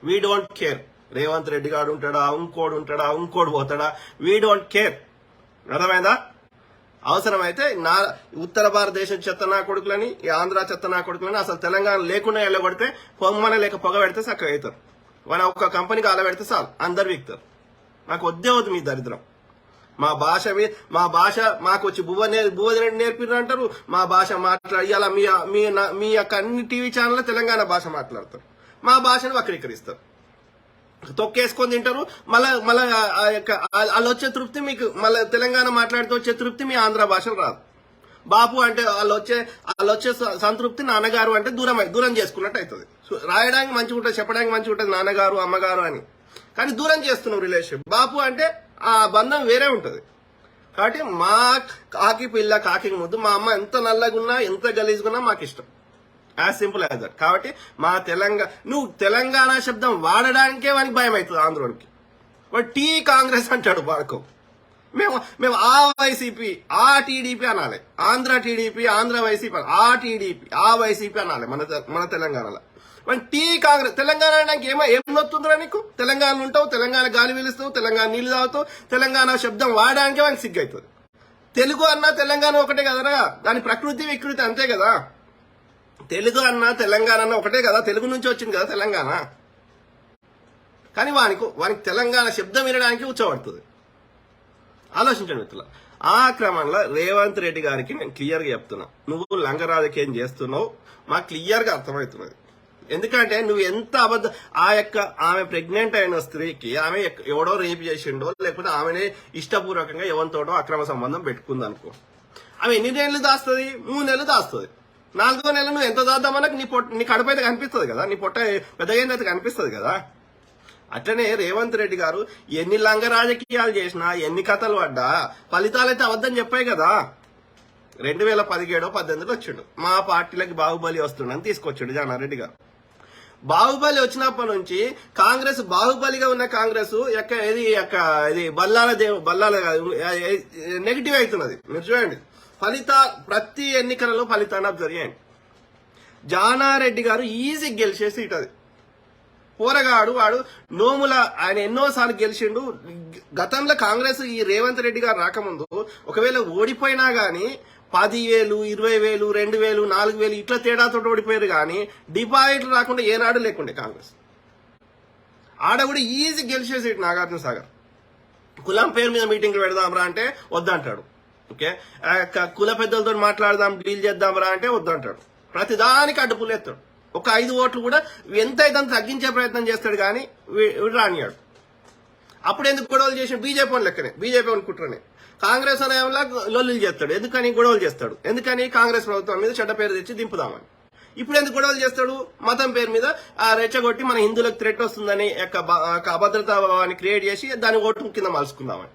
We don't care. Revanth Reddy గారు ఉంటాడా, ఇంకోడు పోతాడా, వీ డోంట్ కేర్. అర్థమైందా? అవసరమైతే ఉత్తర భారతదేశం చెత్త నా కొడుకులని, ఈ ఆంధ్ర చెత్త నా కొడుకులని అసలు తెలంగాణ లేకుండా వెళ్ళగొడితే పొమ్మన లేక పొగ పెడితే చక్కగా అవుతారు. వాళ్ళ ఒక్క కంపెనీకి అలా పెడితే చాలు, అందరు వీక్తారు. నాకు వద్దే వద్దు మీ దరిద్రం. మా భాష మాకు వచ్చి బువ్వ నేర్పిర్రు అంటారు. మా భాష మాట్లాడి అలా మీ యొక్క అన్ని టీవీ ఛానల్ తెలంగాణ భాష మాట్లాడతారు. మా భాషను వక్రీకరిస్తారు, తొక్కేసుకొని తింటారు. మళ్ళా వాళ్ళు వచ్చే తృప్తి మీకు, మళ్ళీ తెలంగాణ మాట్లాడితే వచ్చే తృప్తి మీ ఆంధ్ర భాషలు రాదు. బాపు అంటే వాళ్ళు వచ్చే సంతృప్తి నాన్నగారు అంటే దూరం చేసుకున్నట్టు అవుతుంది. రాయడానికి మంచిగా ఉంటుంది, చెప్పడానికి మంచిగా ఉంటుంది నాన్నగారు అమ్మగారు అని, కానీ దూరం చేస్తున్నాం రిలేషన్. బాపు అంటే ఆ బంధం వేరే ఉంటుంది. కాబట్టి మా కాకి పిల్ల కాకి ముద్దు, మా అమ్మ ఎంత నల్లగున్నా ఎంత గలీజుగున్నా మాకు ఇష్టం. As simple as that. కాబట్టి మా నువ్వు తెలంగాణ శబ్దం వాడడానికే వానికి భయం అవుతుంది ఆంధ్రోడికి. వాడు టీ కాంగ్రెస్ అంటాడు వాడుకో. మేము ఆ వైసీపీ ఆ టీడీపీ అనాలి, ఆంధ్ర టీడీపీ ఆంధ్ర వైసీపీ, ఆ టీడీపీ ఆ వైసీపీ అనాలి మన తెలంగాణలో. టీ కాంగ్రెస్. తెలంగాణ నాకు ఏం నొత్తుందిరా నీకు? తెలంగాణ ఉంటావు, తెలంగాణ గాలి పీలుస్తావు, తెలంగాణ నీళ్లు తాగుతావు, తెలంగాణ శబ్దం వాడడానికే వానికి సిగ్గు అవుతుంది. తెలుగు అన్నా తెలంగాణ ఒకటే కదరా, దాని ప్రకృతి వికృతి అంతే కదా. తెలుగు అన్నా తెలంగాణ అన్న ఒకటే కదా, తెలుగు నుంచి వచ్చింది కదా తెలంగాణ. కానీ వానికి తెలంగాణ శబ్దం వినడానికి ఉచ్చబడుతుంది. ఆలోచించండి మిత్రుల. ఆ క్రమంలో రేవంత్ రెడ్డి గారికి నేను క్లియర్గా చెప్తున్నా, నువ్వు లంగ రాజకీయం చేస్తున్నావు, మాకు క్లియర్గా అర్థమవుతున్నది. ఎందుకంటే నువ్వు ఎంత ఆమె ప్రెగ్నెంట్ అయిన స్త్రీకి ఆమె ఎవడో రేపు చేసిండో, లేకపోతే ఆమెనే ఇష్టపూర్వకంగా ఎవరితోటో అక్రమ సంబంధం పెట్టుకుంది అనుకో, ఆమె ఎన్ని నెలలు దాస్తుంది? 3 నెలలు దాస్తుంది. 4వ నెల నువ్వు ఎంత దాద్దామన్నా నీ కడుపు అయితే కనిపిస్తుంది కదా, నీ పొట్ట పెద్దగా అయితే కనిపిస్తుంది కదా. అట్లనే రేవంత్ రెడ్డి గారు ఎన్ని లంగ రాజకీయాలు చేసినా, ఎన్ని కథలు పడ్డా ఫలితాలైతే అవద్దని చెప్పాయి కదా. 2017-18 వచ్చిండు, మా పార్టీలకి బాహుబలి వస్తుండని తీసుకొచ్చాడు జానారెడ్డి గారు. బాహుబలి వచ్చినప్పటి నుంచి కాంగ్రెస్, బాహుబలిగా ఉన్న కాంగ్రెస్ ఇది బల్లాల నెగిటివ్ అవుతున్నది. మీరు చూడండి, ప్రతి ఎన్నికలలో ఫలితాన్ని అబ్జర్వ్ చేయండి. జానారెడ్డి గారు ఈజీ గెలిచేసి ఇటది పోరగాడు, వాడు నోముల ఆయన ఎన్నోసార్లు గెలిచిండు. గతంలో కాంగ్రెస్ ఈ రేవంత్ రెడ్డి గారు రాకముందు ఒకవేళ ఓడిపోయినా గానీ 10,000, 20,000, 2,000, 4,000 ఇట్లా తేడాతో ఓడిపోయారు. కానీ డిపాజిట్లు రాకుండా ఏనాడు లేకుండే కాంగ్రెస్. ఆడ కూడా ఈజీ గెలిచేసి నాగార్జున సాగర్. కులం పేరు మీద మీటింగ్లు పెడదాంరా అంటే వద్దంటాడు. ఓకే, కుల పెద్దలతో మాట్లాడదాం, డీల్ చేద్దాంరా అంటే వద్దంటాడు. ప్రతిదానికి అడ్డుపులు ఎత్తాడు. ఒక 5 ఓట్లు కూడా ఎంత అయితే తగ్గించే ప్రయత్నం చేస్తాడు, కానీ రానియాడు. అప్పుడు ఎందుకు గొడవలు చేసిన? బీజేపీ వాళ్ళు లెక్కనే, బీజేపీ వాళ్ళు కుట్రనే. కాంగ్రెస్ అనే లొల్లులు చేస్తాడు. ఎందుకని గొడవలు చేస్తాడు? ఎందుకని కాంగ్రెస్ ప్రభుత్వం మీద చెడ్డ పేరు తెచ్చి దింపుదామని. ఇప్పుడు ఎందుకు గొడవలు చేస్తాడు? మతం పేరు మీద రెచ్చగొట్టి మన హిందువులకు థ్రెట్ వస్తుందని అభద్రతా భావాన్ని క్రియేట్ చేసి దాని ఓటు కింద మలుచుకుందామని.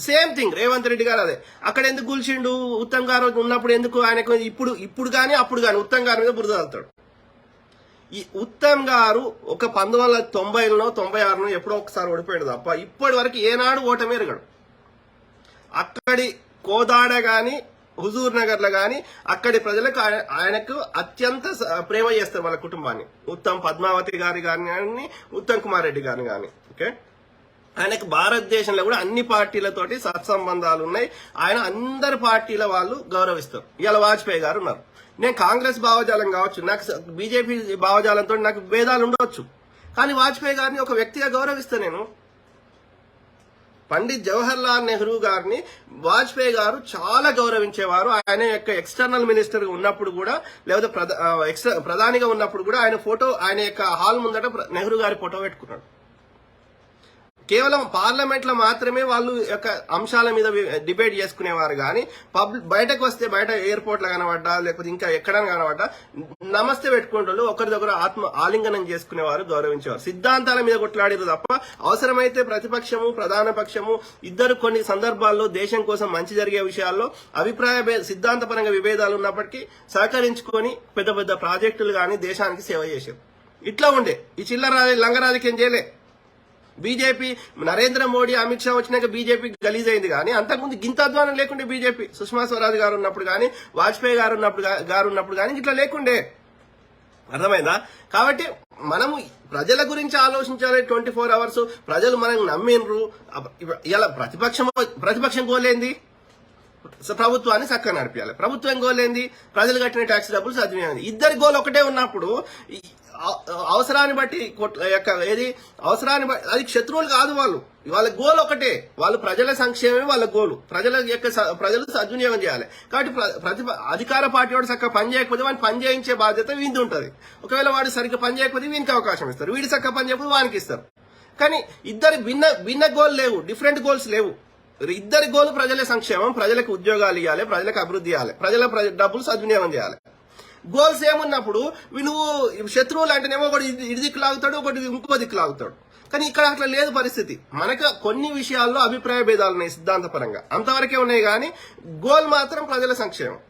సేమ్ థింగ్ రేవంత్ రెడ్డి గారు అదే. అక్కడ ఎందుకు గుల్చిండు? ఉత్తమ్ గారు ఉన్నప్పుడు ఎందుకు ఆయనకు ఇప్పుడు కానీ అప్పుడు కానీ ఉత్తమ్ గారి మీద బురద చల్లుతాడు. ఈ ఉత్తమ్ గారు ఒక 1990లో 96లో ఎప్పుడో ఒకసారి ఓడిపోయాడు తప్ప ఇప్పటి వరకు ఏనాడు ఓటమి ఎరగడు. అక్కడి కోదాడ గాని హుజూర్ నగర్ లో గాని అక్కడి ప్రజలకు ఆయనకు అత్యంత ప్రేమ చేస్తారు వాళ్ళ కుటుంబాన్ని. ఉత్తమ్ పద్మావతి గారి కానీ ఉత్తమ్ కుమార్ రెడ్డి గారిని కానీ. ఓకే, ఆయనకు భారతదేశంలో కూడా అన్ని పార్టీలతోటి సత్సంబంధాలు ఉన్నాయి. ఆయన అందరి పార్టీల వాళ్ళు గౌరవిస్తారు. ఇవాళ వాజ్పేయి గారు ఉన్నారు. నేను కాంగ్రెస్ భావజాలం కావచ్చు, నాకు బీజేపీ భావజాలంతో నాకు భేదాలు ఉండవచ్చు, కానీ వాజ్పేయి గారిని ఒక వ్యక్తిగా గౌరవిస్తాను నేను. పండిత్ జవహర్ లాల్ నెహ్రూ గారిని వాజ్పేయి గారు చాలా గౌరవించేవారు. ఆయన యొక్క ఎక్స్టర్నల్ మినిస్టర్ ఉన్నప్పుడు కూడా, లేకపోతే ప్రధానిగా ఉన్నప్పుడు కూడా ఆయన యొక్క హాల్ ముందట నెహ్రూ గారి ఫోటో పెట్టుకున్నాడు. కేవలం పార్లమెంట్ లో మాత్రమే వాళ్ళు యొక్క అంశాల మీద డిబేట్ చేసుకునేవారు. కానీ బయటకు వస్తే, బయట ఎయిర్పోర్ట్ లో కనబడ్డా లేకపోతే ఇంకా ఎక్కడైనా కనబడ్డా నమస్తే పెట్టుకుంటూ ఒకరిదొకరు ఆలింగనం చేసుకునేవారు, గౌరవించేవారు. సిద్ధాంతాల మీద కొట్లాడారు తప్ప అవసరమైతే ప్రతిపక్షము ప్రధాన పక్షము ఇద్దరు కొన్ని సందర్భాల్లో దేశం కోసం మంచి జరిగే విషయాల్లో సిద్ధాంతపరంగా విభేదాలు ఉన్నప్పటికీ సహకరించుకొని పెద్ద పెద్ద ప్రాజెక్టులు కానీ దేశానికి సేవ చేశారు. ఇట్లా ఉండే ఈ లంగ రాజకీయం చేయలే. బీజేపీ నరేంద్ర మోడీ అమిత్ షా వచ్చినాక బీజేపీ గలీజ్ అయింది. కానీ అంతకుముందు గింత అధ్వానం లేకుండే బీజేపీ. సుష్మా స్వరాజ్ గారు ఉన్నప్పుడు కానీ, వాజ్పేయి గారు ఉన్నప్పుడు కానీ ఇట్లా లేకుండే. అర్థమైందా? కాబట్టి మనము ప్రజల గురించి ఆలోచించాలి 24 అవర్స్. ప్రజలు మనల్ని నమ్మిండ్రు. ఇలా ప్రతిపక్షం గోలేంది, ప్రభుత్వాన్ని చక్కగా నడిపించాలి. ప్రభుత్వం గోలేంది, ప్రజలు కట్టిన ట్యాక్స్ డబ్బులు సద్వినియోగం. ఇద్దరి గోల్ ఒకటే ఉన్నప్పుడు అవసరాన్ని బట్టి అవసరాన్ని బట్టి అది శత్రువులు కాదు. వాళ్ళ గోల్ ఒకటే. వాళ్ళు ప్రజల సంక్షేమమే వాళ్ళ గోలు. ప్రజలు సద్వినియోగం చేయాలి. కాబట్టి అధికార పార్టీ వాడు చక్కగా పని చేయకపోతే వాడిని పని చేయించే బాధ్యత వీంది ఉంటుంది. ఒకవేళ వాడు సరిగ్గా పని చేయకపోతే వీనికి అవకాశం ఇస్తారు, వీడి చక్కగా పని చేయకపోతే వానికి ఇస్తారు. కానీ ఇద్దరు భిన్న గోల్ లేవు, డిఫరెంట్ గోల్స్ లేవు. ఇద్దరి గోలు ప్రజల సంక్షేమం, ప్రజలకు ఉద్యోగాలు ఇవ్వాలి, ప్రజలకు అభివృద్ధి చేయాలి, ప్రజల డబ్బులు సద్వినియోగం చేయాలి. గోల్స్ ఏమున్నప్పుడు నువ్వు శత్రువులు అంటేనేమో ఒకటి ఇడి దిక్కు లాగుతాడు, ఒకటి ఇంకో దిక్కు లాగుతాడు. కానీ ఇక్కడ అట్లా లేదు పరిస్థితి. మనకు కొన్ని విషయాల్లో అభిప్రాయ భేదాలు ఉన్నాయి సిద్ధాంతపరంగా, అంతవరకే ఉన్నాయి. కానీ గోల్ మాత్రం ప్రజల సంక్షేమం.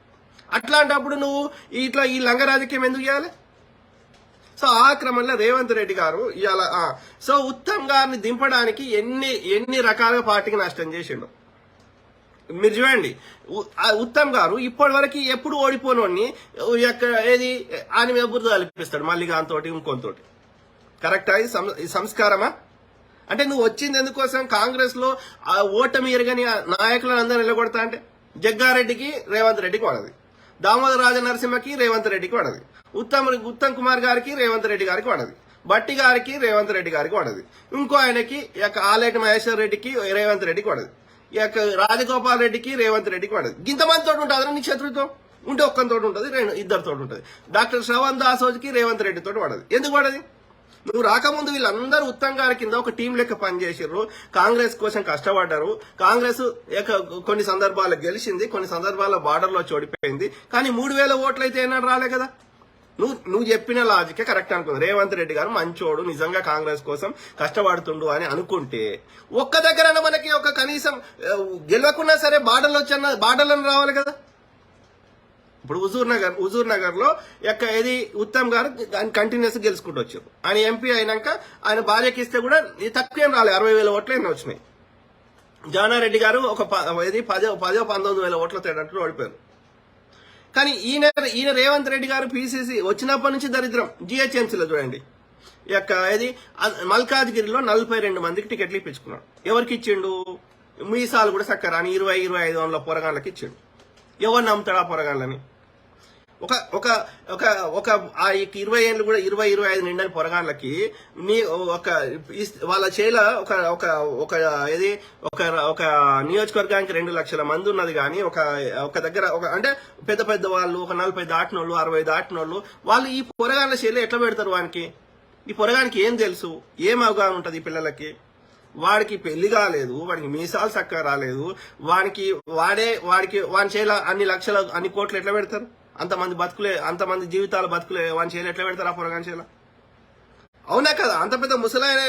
అట్లాంటప్పుడు నువ్వు ఇట్లా ఈ లంగ రాజకీయం ఎందుకు చేయాలి? సో ఆ క్రమంలో రేవంత్ రెడ్డి గారు ఇవాళ ఉత్తమ్ గారిని దింపడానికి ఎన్ని రకాలుగా పార్టీకి నష్టం చేసిండు మీరు చూడండి. ఉత్తమ్ గారు ఇప్పటి వరకు ఎప్పుడు ఓడిపోనోడిని ఆయన మీద బురద కల్పిస్తాడు మళ్ళీ దాంతోటి ఇంకొంతోటి. కరెక్టా? ఇది సంస్కారమా? అంటే నువ్వు వచ్చింది ఎందుకోసం? కాంగ్రెస్ లో ఓటమి ఎరగని నాయకులను అందరూ నిలబడతా అంటే జగ్గారెడ్డికి రేవంత్ రెడ్డికి వాడది, దామోదర రాజ నరసింహకి రేవంత్ రెడ్డికి వాడది, ఉత్తమ్ కుమార్ గారికి రేవంత్ రెడ్డి గారికి వాడది, బట్టి గారికి రేవంత్ రెడ్డి గారికి వాడది, ఇంకో ఆయనకి ఆలేటి మహేశ్వర్ రెడ్డికి రేవంత్ రెడ్డికి వాడది, రాజగోపాల్ రెడ్డికి రేవంత్ రెడ్డికి వాడదు. ఇంతమంది తోటి ఉంటుంది నీ శత్రుత్వం ఉంటే ఒక్కరితో ఉంటుంది, ఇద్దరితో ఉంటుంది. డాక్టర్ శ్రవణ్ దాసోజ్కి రేవంత్ రెడ్డితో వాడదు. ఎందుకు వాడది? నువ్వు రాకముందు వీళ్ళందరూ ఉత్తమ్ గారి కింద ఒక టీం లెక్క పనిచేసారు, కాంగ్రెస్ కోసం కష్టపడ్డారు. కాంగ్రెస్ కొన్ని సందర్భాల్లో గెలిచింది, కొన్ని సందర్భాల్లో బార్డర్ లో చోడిపోయింది. కానీ 3000 ఓట్లు అయితే ఏనాడు రాలే కదా. నువ్వు చెప్పిన లాజికే కరెక్ట్ అనుకుంది. రేవంత్ రెడ్డి గారు మంచోడు, నిజంగా కాంగ్రెస్ కోసం కష్టపడుతుండు అని అనుకుంటే ఒక్క దగ్గర మనకి ఒక కనీసం గెలవకున్నా సరే బార్డర్లను రావాలి కదా. ఇప్పుడు హుజూర్ నగర్ లో ఉత్తమ్ గారు కంటిన్యూస్ గెలుచుకుంటూ వచ్చారు. ఆయన ఎంపీ అయినాక ఆయన భార్యకి ఇస్తే కూడా తక్కువేం రాలేదు, 60,000 ఓట్లు ఎన్నో వచ్చినాయి. జానారెడ్డి గారు ఒక 10-19,000 ఓట్ల తేడంటూ ఓడిపోయారు. కానీ ఈయన రేవంత్ రెడ్డి గారు పీసీసీ వచ్చినప్పటి నుంచి దరిద్రం. జిహెచ్ఎంసీలో చూడండి, మల్కాజ్గిరిలో 42 మందికి టికెట్లు ఇప్పించుకున్నాడు. ఎవరికి ఇచ్చిండు? మీసాలు కూడా చక్కరాని 20-25 వందల పొరగాళ్ళకి ఇచ్చిండు. ఎవరు నమ్ముతాడు ఆ పొరగాళ్ళని? ఒక ఒక ఒక ఒక 20 ఏళ్ళు కూడా 20-25 నిండని పొరగాళ్ళకి వాళ్ళ చేల ఒక నియోజకవర్గానికి 2 లక్షల మంది ఉన్నది. కానీ ఒక దగ్గర అంటే పెద్ద వాళ్ళు ఒక 40 దాటినోళ్ళు 60 దాటినోళ్ళు వాళ్ళు ఈ పొరగాళ్ళ చేలో ఎట్లా పెడతారు? వానికి ఈ పొరగానికి ఏం తెలుసు? ఏం అవగాహన ఉంటుంది ఈ పిల్లలకి? వాడికి పెళ్లి కాలేదు, వాడికి మీసాలు చక్కగా రాలేదు, వాని చేల అన్ని కోట్లు ఎట్లా పెడతారు? అంతమంది జీవితాల బతుకులే వాని చేలు ఎట్లా పెడతారు ఆ పొరగాని చేల? అవునా కదా? అంత పెద్ద ముసలాయన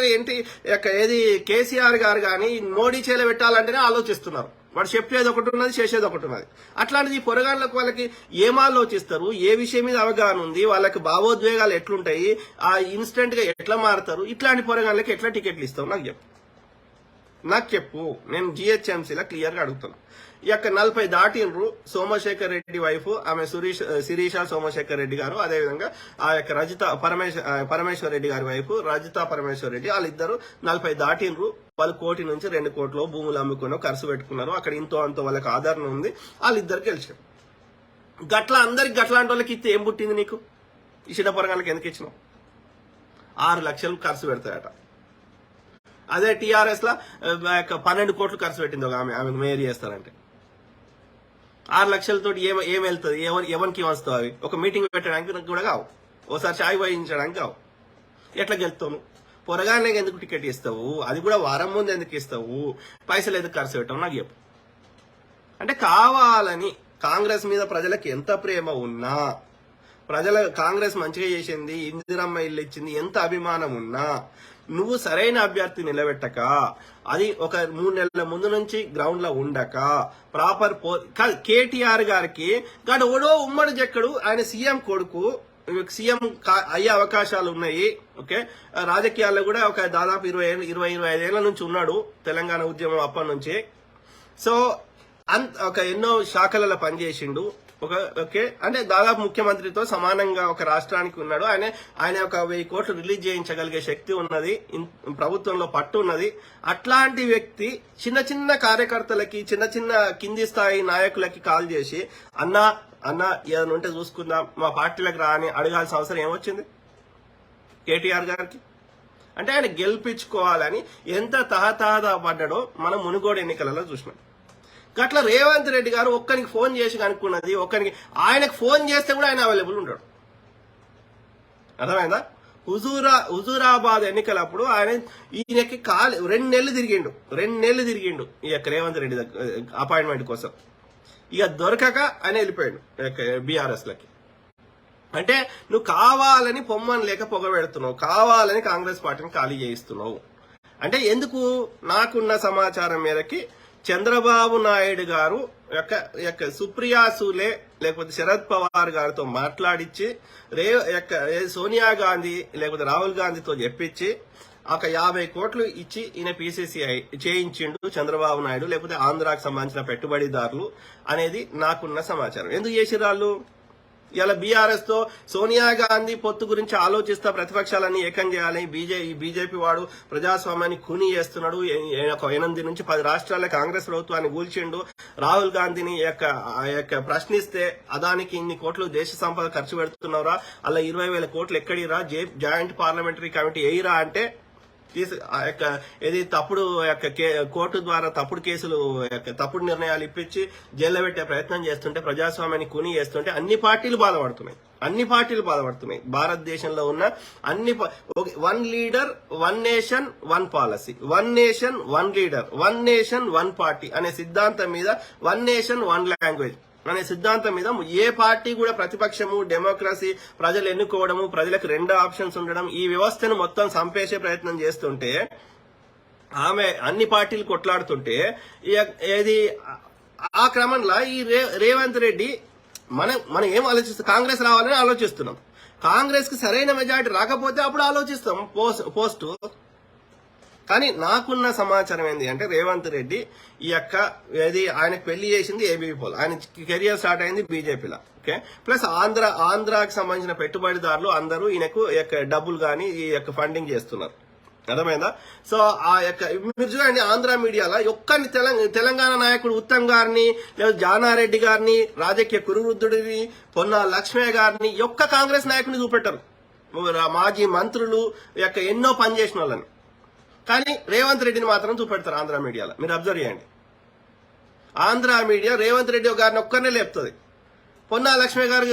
కేసీఆర్ గారు కానీ మోడీ చేల పెట్టాలంటేనే ఆలోచిస్తున్నారు. వాడు చెప్పేది ఒకటి ఉన్నది, చేసేది ఒకటి ఉన్నది. అట్లాంటిది ఈ పొరగాళ్ళకు వాళ్ళకి ఏం ఆలోచిస్తారు? ఏ విషయం మీద అవగాహన ఉంది? వాళ్ళకి భావోద్వేగాలు ఎట్లుంటాయి? ఆ ఇన్స్టెంట్ గా ఎట్లా మారుతారు? ఇట్లాంటి పొరగాళ్ళకి ఎట్లా టికెట్లు ఇస్తావు నాకు చెప్పు. నేను జిహెచ్ఎంసీలో క్లియర్ గా అడుగుతాను. 40 దాటినరు. సోమశేఖర్ రెడ్డి వైఫ్ ఆమె శిరీష సోమశేఖర్ రెడ్డి గారు, అదేవిధంగా ఆ రజిత పరమేశ్వర్ రెడ్డి గారి వైఫ్ రజిత పరమేశ్వర్ రెడ్డి, వాళ్ళిద్దరు 40 దాటినరు. వాళ్ళు 1 కోటి నుంచి 2 కోట్లు భూములు అమ్ముకున్నారు, ఖర్చు పెట్టుకున్నారు. అక్కడ ఇంతో అంతో వాళ్ళకి ఆదరణ ఉంది. వాళ్ళిద్దరు గెలిచారు. అందరికి గట్లాంటి వాళ్ళకి ఇస్తే ఏం పుట్టింది నీకు? ఈ చిన్న పొరగాళ్ళకి ఎందుకు ఇచ్చినావు? 6 లక్షలు ఖర్చు పెడతాయట. అదే టీఆర్ఎస్ లా 12 కోట్లు ఖర్చు పెట్టింది ఒక ఆమెకు మేయర్ చేస్తారంటే. 6 లక్షలతో ఏం వెళ్తుంది? ఎవరికి వస్తావు? అవి ఒక మీటింగ్ పెట్టడానికి కూడా కావు, ఓసారి చాయ్ వాయించడానికి కావు. ఎట్లా గెలుస్తావు? పొరగానే ఎందుకు టికెట్ ఇస్తావు? అది కూడా వారం ముందు ఎందుకు ఇస్తావు? పైసలు ఎందుకు ఖర్చు పెట్టావు నాకు చెప్పు. అంటే కావాలని కాంగ్రెస్ మీద ప్రజలకు ఎంత ప్రేమ ఉన్నా, కాంగ్రెస్ మంచిగా చేసింది, ఇందిరమ్మ ఇల్లు ఇచ్చింది, ఎంత అభిమానం ఉన్నా నువ్వు సరైన అభ్యర్థి నిలబెట్టక, అది ఒక 3 నెలల ముందు నుంచి గ్రౌండ్ లో ఉండక, ప్రాపర్ కేటీఆర్ గారికి ఓడో ఉమ్మడి జక్కడు, ఆయన సీఎం కొడుకు, సీఎం అయ్యే అవకాశాలు ఉన్నాయి. ఓకే, రాజకీయాల్లో కూడా ఒక దాదాపు 20-25 ఏళ్ల నుంచి ఉన్నాడు, తెలంగాణ ఉద్యమం అప్పటి నుంచి. సో ఎన్నో శాఖలలో పనిచేసిండు. ఓకే అంటే దాదాపు ముఖ్యమంత్రితో సమానంగా ఒక రాష్ట్రానికి ఉన్నాడు. ఆయన ఒక 1000 కోట్లు రిలీజ్ చేయించగలిగే శక్తి ఉన్నది, ప్రభుత్వంలో పట్టు ఉన్నది. అట్లాంటి వ్యక్తి చిన్న చిన్న కార్యకర్తలకి, చిన్న చిన్న కింది స్థాయి నాయకులకి కాల్ చేసి అన్న ఏదైనా ఉంటే చూసుకుందాం, మా పార్టీలకు రా అని అడగాల్సిన అవసరం ఏమొచ్చింది కేటీఆర్ గారికి? అంటే ఆయన గెలిపించుకోవాలని ఎంత తహతహ పడ్డాడో మనం మునుగోడు ఎన్నికలలో చూసినాం. అట్లా రేవంత్ రెడ్డి గారు ఒక్కరికి ఫోన్ చేసి కనుక్కున్నది, ఆయనకు ఫోన్ చేస్తే కూడా ఆయన అవైలబుల్ ఉంటాడు. అర్థమైందా? హుజూరాబాద్ ఎన్నికలప్పుడు ఈయనకి 2 నెలలు తిరిగిండు ఈ యొక్క రేవంత్ రెడ్డి అపాయింట్మెంట్ కోసం. ఇక దొరకక ఆయన వెళ్ళిపోయాడు బీఆర్ఎస్ లకి. అంటే నువ్వు కావాలని పొమ్మని లేక పొగబెడుతున్నావు, కావాలని కాంగ్రెస్ పార్టీని ఖాళీ చేయిస్తున్నావు. అంటే ఎందుకు? నాకున్న సమాచారం మేరకి చంద్రబాబు నాయుడు గారు యొక్క సుప్రియా సూలే లేకపోతే శరద్ పవార్ గారితో మాట్లాడించి సోనియా గాంధీ లేకపోతే రాహుల్ గాంధీతో చెప్పించి ఒక 50 కోట్లు ఇచ్చి ఈయన పీసీసీఐ చేయించిండు చంద్రబాబు నాయుడు లేకపోతే ఆంధ్రాకు సంబంధించిన పెట్టుబడిదారులు అనేది నాకున్న సమాచారం. ఎందుకు చేసిరాళ్ళు? ఇలా బీఆర్ఎస్ తో సోనియా గాంధీ పొత్తు గురించి ఆలోచిస్తా ప్రతిపక్షాలన్నీ ఏకం చేయాలని బీజేపీ వాడు ప్రజాస్వామ్యాన్ని ఖూనీ చేస్తున్నాడు. 8 నుంచి 10 రాష్ట్రాల కాంగ్రెస్ ప్రభుత్వాన్ని కూల్చిండు. రాహుల్ గాంధీని ప్రశ్నిస్తే అదానికి ఇన్ని కోట్లు దేశ సంపద ఖర్చు పెడుతున్నారా, అలా 20,000 కోట్లు ఎక్కడిరా, జాయింట్ పార్లమెంటరీ కమిటీ ఎయిరా అంటే ఏది తప్పుడు కోర్టు ద్వారా తప్పుడు కేసులు తప్పుడు నిర్ణయాలు ఇప్పించి జైల్లో పెట్టే ప్రయత్నం చేస్తుంటే, ప్రజాస్వామ్యాన్ని కూని చేస్తుంటే అన్ని పార్టీలు బాధపడుతున్నాయి. భారతదేశంలో ఉన్న అన్ని 1 leader 1 nation 1 policy, 1 nation 1 leader, 1 nation 1 party అనే సిద్ధాంతం మీద, 1 నేషన్ 1 లాంగ్వేజ్ అనే సిద్ధాంతం మీద ఏ పార్టీ కూడా ప్రతిపక్షము, డెమోక్రసీ, ప్రజలు ఎన్నుకోవడము, ప్రజలకు 2 ఆప్షన్స్ ఉండడం, ఈ వ్యవస్థను మొత్తం చంపేసే ప్రయత్నం చేస్తుంటే, ఆమె అన్ని పార్టీలు కొట్లాడుతుంటే ఏది ఆ క్రమంలో ఈ రేవంత్ రెడ్డి మనం ఏం ఆలోచిస్తాం? కాంగ్రెస్ రావాలని ఆలోచిస్తున్నాం. కాంగ్రెస్ కి సరైన మెజారిటీ రాకపోతే అప్పుడు ఆలోచిస్తాం పోస్టు. కానీ నాకున్న సమాచారం ఏంటి అంటే రేవంత్ రెడ్డి ఆయనకు పెళ్లి చేసింది ఏబీవీ పోల్, ఆయన కెరియర్ స్టార్ట్ అయింది బీజేపీలో. ఓకే, ప్లస్ ఆంధ్రాకి సంబంధించిన పెట్టుబడిదారులు అందరూ ఈయనకు డబ్బులు కానీ ఈ ఫండింగ్ చేస్తున్నారు. అర్థమైందా? సో మీరు చూడండి ఆంధ్ర మీడియాలో ఒక్కరిని తెలంగాణ నాయకుడు ఉత్తమ్ గారిని లేదా జానారెడ్డి గారిని, రాజకీయ కురువృద్ధుడిని, పొన్నాల లక్ష్మయ్య గారిని కాంగ్రెస్ నాయకుడిని చూపెట్టారు. మాజీ మంత్రులు ఎన్నో పనిచేసిన వాళ్ళని. కానీ రేవంత్ రెడ్డిని మాత్రం చూపెడతారు ఆంధ్ర మీడియాలో. మీరు అబ్జర్వ్ చేయండి, ఆంధ్ర మీడియా రేవంత్ రెడ్డి గారిని ఒక్కరినే లేపుతుంది. పొన్నాల లక్ష్మి గారు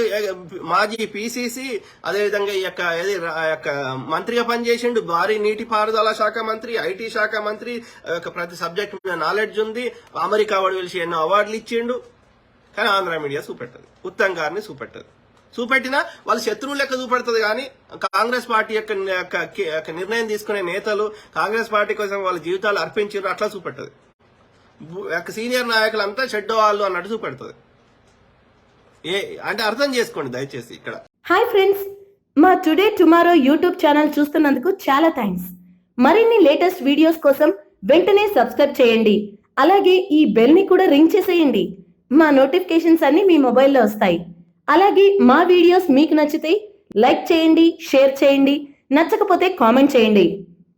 మాజీ పీసీసీ, అదేవిధంగా మంత్రిగా పనిచేసిండు, భారీ నీటిపారుదల శాఖ మంత్రి, ఐటీ శాఖ మంత్రి, ప్రతి సబ్జెక్ట్ మీద నాలెడ్జ్ ఉంది, అమెరికా వాడు పిలిచి ఎన్నో అవార్డులు ఇచ్చిండు. కానీ ఆంధ్ర మీడియా చూపెట్టదు, ఉత్తమ్ గారిని చూపెట్టదు. చూపెట్టినా వాళ్ళు శత్రువు లెక్క చూపెడుతుంది. కానీ కాంగ్రెస్ పార్టీ యొక్క నిర్ణయం తీసుకునే నేతలు, కాంగ్రెస్ పార్టీ కోసం వాళ్ళ జీవితాలు అర్పించారు అట్లా చూపెట్టదు. సీనియర్ నాయకులంతా చెడ్డ వాళ్ళు అన్నట్టు చూపెడుతుంది. అంటే అర్థం చేసుకోండి దయచేసి ఇక్కడ. హాయ్ ఫ్రెండ్స్, మా టుడే టుమారో యూట్యూబ్ ఛానల్ చూస్తున్నందుకు చాలా థ్యాంక్స్. మరిన్ని లేటెస్ట్ వీడియోస్ కోసం వెంటనే సబ్స్క్రైబ్ చేయండి. అలాగే ఈ బెల్ ని కూడా రింగ్ చేసేయండి. మా నోటిఫికేషన్స్ అన్ని మీ మొబైల్లో వస్తాయి. అలాగే మా వీడియోస్ మీకు నచ్చితే లైక్ చేయండి, షేర్ చేయండి, నచ్చకపోతే కామెంట్ చేయండి.